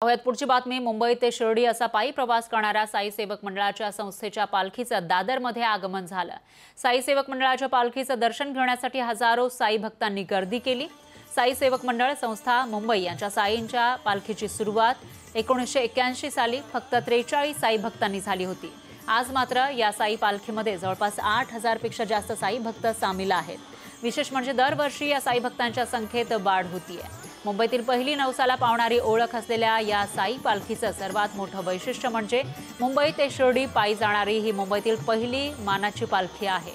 पाहुयात पुढची बातमी। मुंबई ते शिर्डी असा पायी प्रवास करणाऱ्या साई सेवक मंडळाच्या संस्थेच्या पालखीचं दादरमध्ये आगमन झालं। साई सेवक मंडळाच्या पालखीचं दर्शन घेण्यासाठी हजारो साई भक्तांनी गर्दी केली। साई सेवक मंडळ संस्था मुंबई यांच्या साईंच्या पालखीची सुरुवात 1981 साली फक्त 43 साई भक्तांनी झाली होती। आज मात्र या साई पालखीमध्ये जवळपास 8000 पेक्षा जास्त साई भक्त सामील आहेत। विशेष म्हणजे दरवर्षी या साई भक्तांच्या संख्येत वाढ होतीये। मुंबईतील पहिली नवसाला पावणारी ओळख असलेल्या या साई पालखीचं सर्वात मोठं वैशिष्ट्य म्हणजे मुंबई ते शिर्डी पायी जाणारी ही मुंबईतील पहिली मानाची पालखी आहे।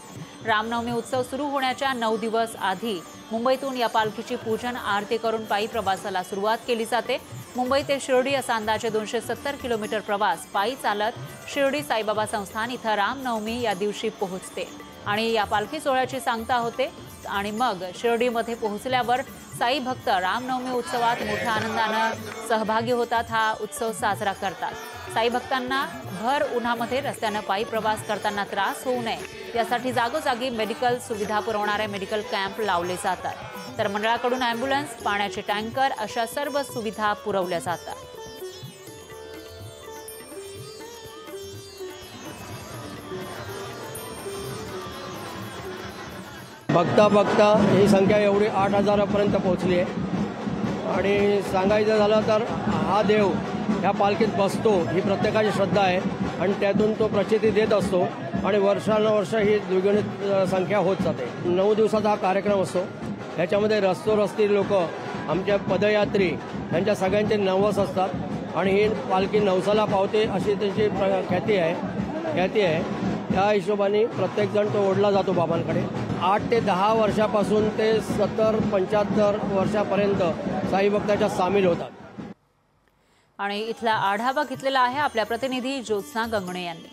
रामनवमी उत्सव सुरू होण्याच्या 9 दिवस आधी मुंबईतून या पालखीची पूजन आरती करून पायी प्रवासाला सुरुवात केली जाते। मुंबई ते शिर्डी असा अंदाजे 270 किलोमीटर प्रवास पायी चालत शिर्डी साईबाबा संस्थान इथं रामनवमी या दिवशी पोहोचते आणि या पालखी सोहळ्याची सांगता होते आणि मग शिर्डीमध्ये पोहोचल्यावर साई भक्त रामनवमी उत्सवात मोठ्या आनंदाने सहभागी होतात, हा उत्सव साजरा करतात। साई भक्तांना भर उन्हामध्ये रस्त्याने पायी प्रवास करताना त्रास होऊ नये यासाठी जागोजागी मेडिकल सुविधा पुरवणारे मेडिकल कॅम्प लावले जातात, तर मंडळाकडून ॲम्ब्युलन्स, पाण्याचे टँकर अशा सर्व सुविधा पुरवल्या जातात। बघता बघता ही संख्या एवढी 8000 पर्यंत पोहोचली आहे आणि सांगायचं झालं तर हा देव ह्या पालखीत बसतो ही प्रत्येकाची श्रद्धा आहे आणि त्यातून तो प्रचिती देत असतो आणि वर्षानुवर्ष ही द्विगुणित संख्या होत जाते। 9 दिवसाचा हा कार्यक्रम असतो। ह्याच्यामध्ये रस्तोरस्ती लोक, आमच्या पदयात्री यांच्या सगळ्यांचे नवस असतात आणि ही पालखी नवसाला पावते अशी त्यांची ख्याती आहे। त्या हिशोबाने प्रत्येकजण तो ओढला जातो बाबांकडे। 8 ते 10 वर्षापासून ते 70-75 वर्षापर्यंत साई भक्ताच्या सामील होतात। आणि इथला आढावा घेतलेला आहे आपल्या प्रतिनिधी ज्योत्स्ना गंगणे यांनी।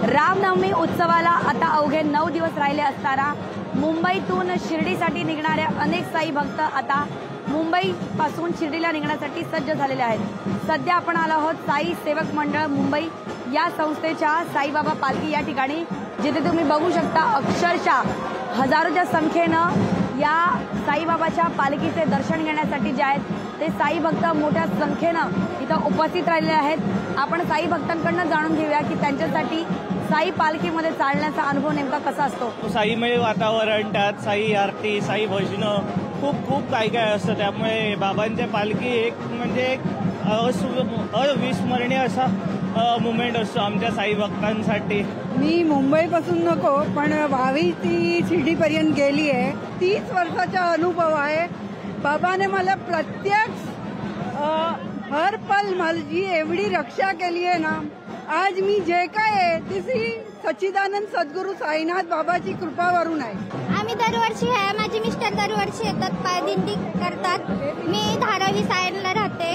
रामनवमी उत्सवाला आता अवघे 9 दिवस राहिले असताना मुंबईतून शिर्डीसाठी निघणाऱ्या अनेक साई भक्त आता मुंबई पासून शिर्डीला निघण्यासाठी सज्ज झालेले आहेत। सध्या आपण आलो आहोत साई सेवक मंडळ मुंबई या संस्थेच्या साईबाबा पालखी या ठिकाणी, जिथे तुम्ही बघू शकता अक्षरशः हजारोच्या संख्येनं या साईबाबाच्या पालखीचे दर्शन घेण्यासाठी जे आहेत ते साई भक्त मोठ्या संख्येनं इथं उपस्थित राहिलेले आहेत। आपण साई भक्तांकडून जाणून घेऊया की त्यांच्यासाठी साई पालखीमध्ये चालण्याचा अनुभव नेमका कसा असतो। साईमय वातावरण, त्यात साई आरती, साई भजनं, खूप काय असतं। त्यामुळे बाबांच्या पालखी एक म्हणजे एक अविस्मरणीय असा मुवमेंट असतो आमच्या साई भक्तांसाठी। मी मुंबईपासून नको पण 22 ती शिर्डीपर्यंत गेली आहे। 30 वर्षाचा अनुभव आहे। बाबाने मला प्रत्यक्ष हर पल माझी एवढी रक्षा केली आहे ना, आज मी जे काय आहे ती श्री सच्चिदानंद सद्गुरू साईनाथ बाबाची कृपावरून आहे। आम्ही दरवर्षी आहे, माझे मिस्टर दरवर्षी येतात, पायदिंडी करतात। मी धारावी साईडला राहते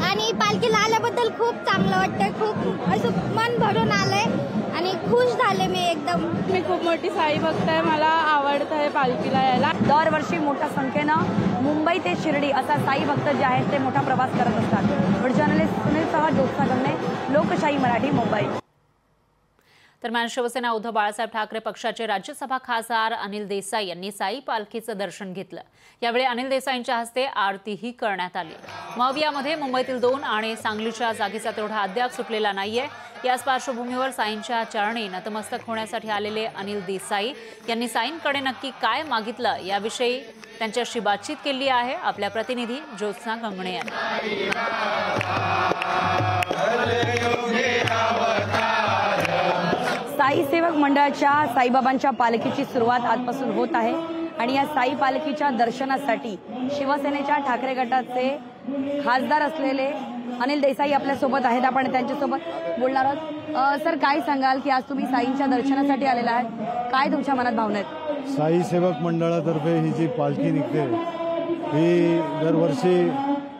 आणि पालखीला आल्याबद्दल खूप चांगलं वाटतंय, खूप असं मन भरून आलंय आणि खुश झाले मी एकदम। मी खूप मोठी साई भक्त आहे, मला आवडतं आहे पालखीला यायला। दरवर्षी मोठ्या संख्येनं मुंबई ते शिर्डी असा साई भक्त जे आहेत ते मोठा प्रवास करत असतात। जर्नलिस्ट सुनीलसह ज्योत्स्ना गंगणे, लोकशाही मराठी, मुंबई। दरम्यान शिवसेना उद्धव बाळासाहेब ठाकरे पक्षाचे राज्यसभा खासदार अनिल देसाई यांनी साई पालखीचं दर्शन घेतलं। यावेळी अनिल देसाईंच्या हस्ते आरतीही करण्यात आली। मवियामध्ये मुंबईतील 2 आणि सांगलीच्या जागेचा तेवढा अद्याप सुटलेला नाहीये। याच पार्श्वभूमीवर साईंच्या चरणी नतमस्तक होण्यासाठी आलेले अनिल देसाई यांनी साईंकडे नक्की काय मागितलं याविषयी त्यांच्याशी बातचीत केली आहे आपल्या प्रतिनिधी ज्योत्स्ना गंगणे यांनी। साई सेवक मंडळाच्या साईबाबांच्या पालखीची सुरुवात आजपासून होत आहे आणि या साई पालखीच्या दर्शनासाठी शिवसेनेच्या ठाकरे गटाचे खासदार असलेले अनिल देसाई आपल्या सोबत आहेत। आपण त्यांच्यासोबत बोलणार आहोत। सर, काय सांगाल की आज तुम्ही साईंच्या दर्शनासाठी आलेला आहात, काय तुमच्या मनात भावना आहेत? साई सेवक मंडळातर्फे ही जी पालखी निघते ही दरवर्षी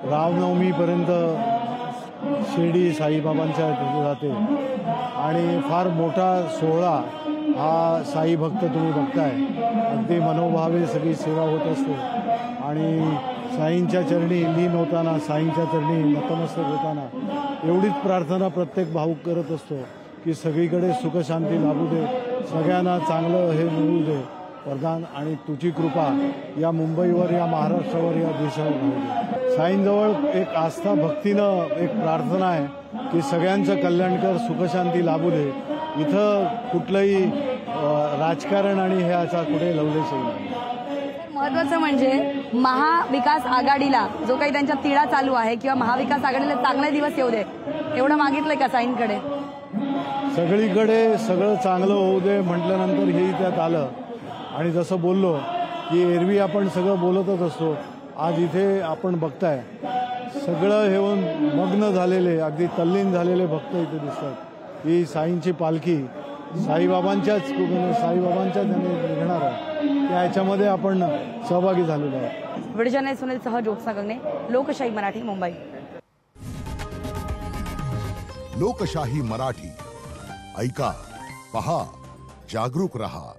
रामनवमीपर्यंत शिर्डी साईबाबांच्या तिथे जाते आणि फार मोठा सोहळा हा साई भक्त तुम्ही बघताय। अगदी मनोभावे सगळी सेवा होत असते आणि साईंच्या चरणी लीन होताना, साईंच्या चरणी नतमस्तक होताना एवढीच प्रार्थना प्रत्येक भाऊक करत असतो की सगळीकडे सुखशांती लाभू दे, सगळ्यांना चांगलं हे मिळू दे वरदान आणि तुझी कृपा या मुंबईवर, या महाराष्ट्रावर, या देशावर राहू दे. साईंजवळ एक आस्था भक्तीनं एक प्रार्थना आहे की सगळ्यांचं कल्याण कर, सुखशांती लाभू दे. इथं कुठलंही राजकारण आणि ह्याचा कुठे लवलेशही नाही. महत्वाचं म्हणजे महाविकास आघाडीला जो काही त्यांच्या तिढा चालू आहे किंवा महाविकास आघाडीला चांगले दिवस येऊ दे एवढं मागितलंय का साईंकडे? सगळीकडे सगळं चांगलं होऊ दे म्हटल्यानंतर हेही त्यात आलं. आणि जसं बोललो की एरवी आपण सगळं बोलतच असतो, आज इथे आपण बघताय सगळं हे होऊन मग्न झालेले, अगदी तल्लीन झालेले भक्त इथे दिसतात. ही साईंची पालखी साईबाबांच्याच त्याने निघणार आहे, त्या ह्याच्यामध्ये आपण सहभागी झालेलो आहोत. व्हिडिओ जर्नलिस्ट सुनील सह ज्योत्स्ना गंगणे, लोकशाही मराठी, मुंबई. लोकशाही मराठी ऐका, पहा, जागरूक रहा.